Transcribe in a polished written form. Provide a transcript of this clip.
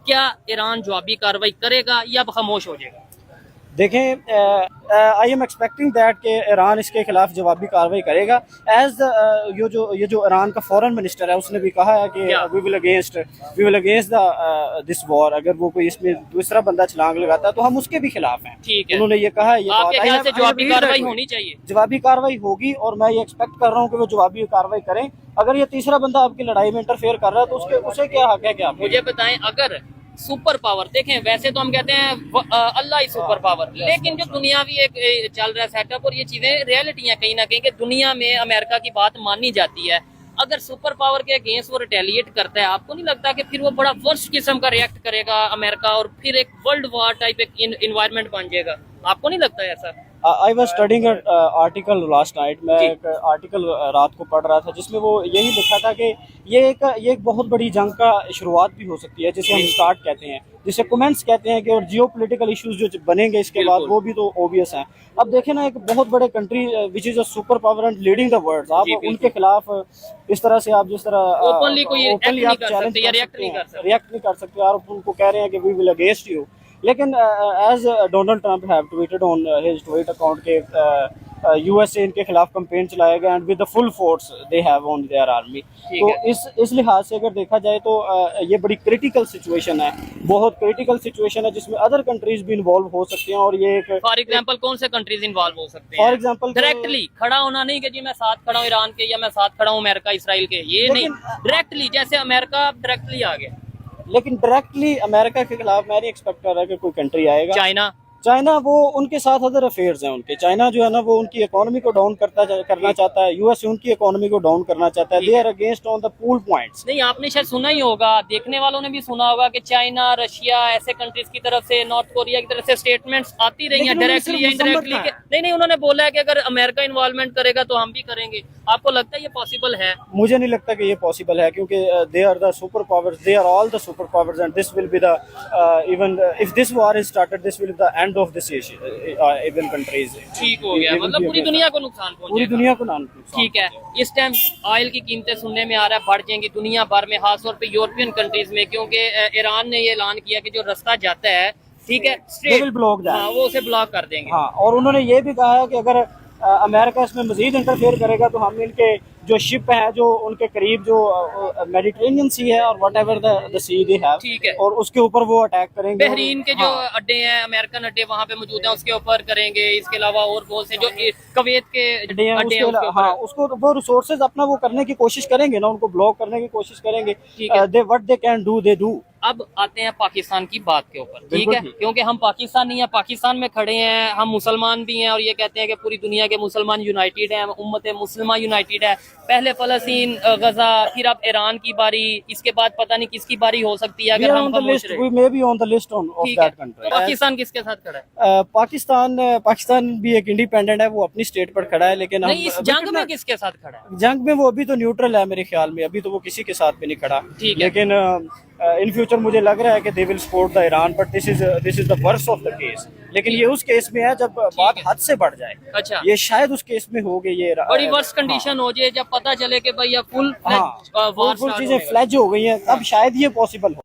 क्या ईरान जवाबी कार्रवाई करेगा या खामोश हो जाएगा? देखें, आई एम एक्सपेक्टिंग दैट कि ईरान इसके खिलाफ जवाबी कार्रवाई करेगा। एज ये जो ईरान का फॉरेन मिनिस्टर है उसने भी कहा है कि क्या? We will against the this war. अगर वो कोई इसमें दूसरा बंदा छलांग लगाता है तो हम उसके भी खिलाफ हैं। ठीक है, उन्होंने ये कहा है। ये आपके बात ख्याल से जवाबी कार्रवाई होनी चाहिए? जवाबी कार्रवाई होगी और मैं ये एक्सपेक्ट कर रहा हूँ कि वो जवाबी कार्रवाई करें। अगर ये तीसरा बंदा आपकी लड़ाई में इंटरफेयर कर रहा है तो उसके उसे क्या हक है कि आप मुझे बताएं, अगर सुपर पावर देखें, वैसे तो हम कहते हैं अल्लाह ही सुपर पावर, लेकिन जो दुनियावी एक चल रहा है सेटअप और ये चीजें रियलिटी है कहीं ना कहीं कि दुनिया में अमेरिका की बात मानी जाती है। अगर सुपर पावर के अगेंस्ट वो रिटेलिएट करता है, आपको नहीं लगता कि फिर वो बड़ा वर्स्ट किस्म का रिएक्ट करेगा अमेरिका और फिर एक वर्ल्ड वॉर टाइप एक इन्वायरमेंट बन जाएगा? आपको नहीं लगता है ऐसा? I was studying article last night. मैं एक आर्टिकल रात को पढ़ रहा था जिसमें वो यही लिखा था कि ये एक बहुत बड़ी जंग का शुरुआत भी हो सकती है, जिसे हम स्टार्ट कहते हैं, जिसे कमेंट्स कहते हैं कि, और जियो पोलिटिकल इशूज जो बनेंगे इसके बाद वो भी तो ऑब्वियस हैं। अब देखें ना, एक बहुत बड़े country which is a super power and leading the world, आप उनके खिलाफ इस तरह से आप जिस तरह ओपनली कोई एक्ट नहीं कर सकते या रिएक्ट नहीं कर सकते, आप उनको कह रहे हैं कि वी विल अगेंस्ट यू। लेकिन as Donald Trump have tweeted on his tweet account के यूएसए इनके खिलाफ कैंपेन चलाएगा and with the full force they have on their army. तो इस लिहाज से अगर देखा जाए तो ये बड़ी क्रिटिकल सिचुएशन है, बहुत क्रिटिकल सिचुएशन है जिसमें अदर कंट्रीज भी इन्वॉल्व हो सकते हैं। और ये एक फॉर एग्जांपल कौन से कंट्रीज इन्वॉल्व हो सकते हैं? फॉर एग्जांपल डायरेक्टली खड़ा होना नहीं कि जी मैं साथ खड़ा हूँ ईरान के या मैं साथ खड़ा हूँ अमेरिका इसराइल के, ये नहीं, डायरेक्टली जैसे अमेरिका डायरेक्टली आ गया। लेकिन डायरेक्टली अमेरिका के खिलाफ मैं नहीं एक्सपेक्ट कर रहा कि कोई कंट्री आएगा। चाइना वो उनके साथ अदर अफेयर्स हैं उनके। चाइना जो है ना वो उनकी इकोनॉमी को डाउन करना चाहता है, यूएस उनकी इकोनॉमी को डाउन करना चाहता है। They are against on the pool points. नहीं, आपने शायद सुना ही होगा, देखने वालों ने भी सुना होगा कि चाइना, रशिया ऐसे कंट्रीज की तरफ से, नॉर्थ कोरिया की तरफ से स्टेटमेंट्स आती रही हैं डायरेक्टली या इनडायरेक्टली। नहीं, उन्होंने बोला है कि अगर अमेरिका इन्वॉल्वमेंट करेगा तो हम भी करेंगे। आपको लगता है ये पॉसिबल है? मुझे नहीं लगता कि ये पॉसिबल है, क्योंकि they are the super powers, they are all the super powers and this will be the even if this war is started this will be the end of this even countries. ठीक हो गया, मतलब पूरी दुनिया को नुकसान पहुंचेगा। पूरी दुनिया को नुकसान। ठीक है, इस टाइम ऑयल की कीमतें सुनने में आ रहा है बढ़ जाएंगी दुनिया भर में, खासतौर पे यूरोपियन कंट्रीज में, क्योंकि ईरान ने ये ऐलान किया कि जो रास्ता जाता है, ठीक है, स्ट्रेट ब्लॉक, वो उसे ब्लॉक कर देंगे। हाँ, और उन्होंने ये भी कहा है कि अगर अमेरिका इसमें मजीद इंटरफेयर करेगा तो हम इनके जो शिप है जो उनके करीब जो मेडिटेरेनियन सी है और whatever the sea they have, ठीक है, और उसके ऊपर वो अटैक करेंगे। बहरीन के जो अड्डे हैं, अमेरिकन अड्डे वहाँ पे मौजूद हैं, उसके ऊपर करेंगे। इसके अलावा और बहुत से जो कवैत के अड्डे हैं, हाँ, उसको वो रिसोर्सेज अपना वो करने की कोशिश करेंगे ना, उनको ब्लॉक करने की कोशिश करेंगे। They what they can do they do. अब आते हैं पाकिस्तान की बात के ऊपर, ठीक है, क्योंकि हम पाकिस्तानी हैं, पाकिस्तान में खड़े हैं, हम मुसलमान भी हैं और ये कहते हैं कि पूरी दुनिया के मुसलमान यूनाइटेड हैं, उम्मत मुस्लिमा यूनाइटेड है। पहले फलस्तीन, गजा, फिर अब ईरान की बारी, इसके बाद पता नहीं किसकी बारी हो सकती है। अगर हम पाकिस्तान किसके साथ खड़ा है? पाकिस्तान भी एक इंडिपेंडेंट है, वो अपनी स्टेट पर खड़ा है। लेकिन नहीं, इस जंग में किसके साथ खड़ा है? जंग में वो अभी तो न्यूट्रल है मेरे ख्याल में, अभी तो वो किसी के साथ भी नहीं खड़ा। लेकिन इन फ्यूचर मुझे लग रहा है कि they will support the Iran, but this is the worst of the case. लेकिन ये उस केस में है जब बात हद से बढ़ जाए। अच्छा, ये शायद उस केस में हो गई, ये बड़ी वर्स्ट कंडीशन हो जाए, जब पता चले कि भाई फुल चीजें फ्लैज हो गई हैं, तब शायद ये पॉसिबल हो।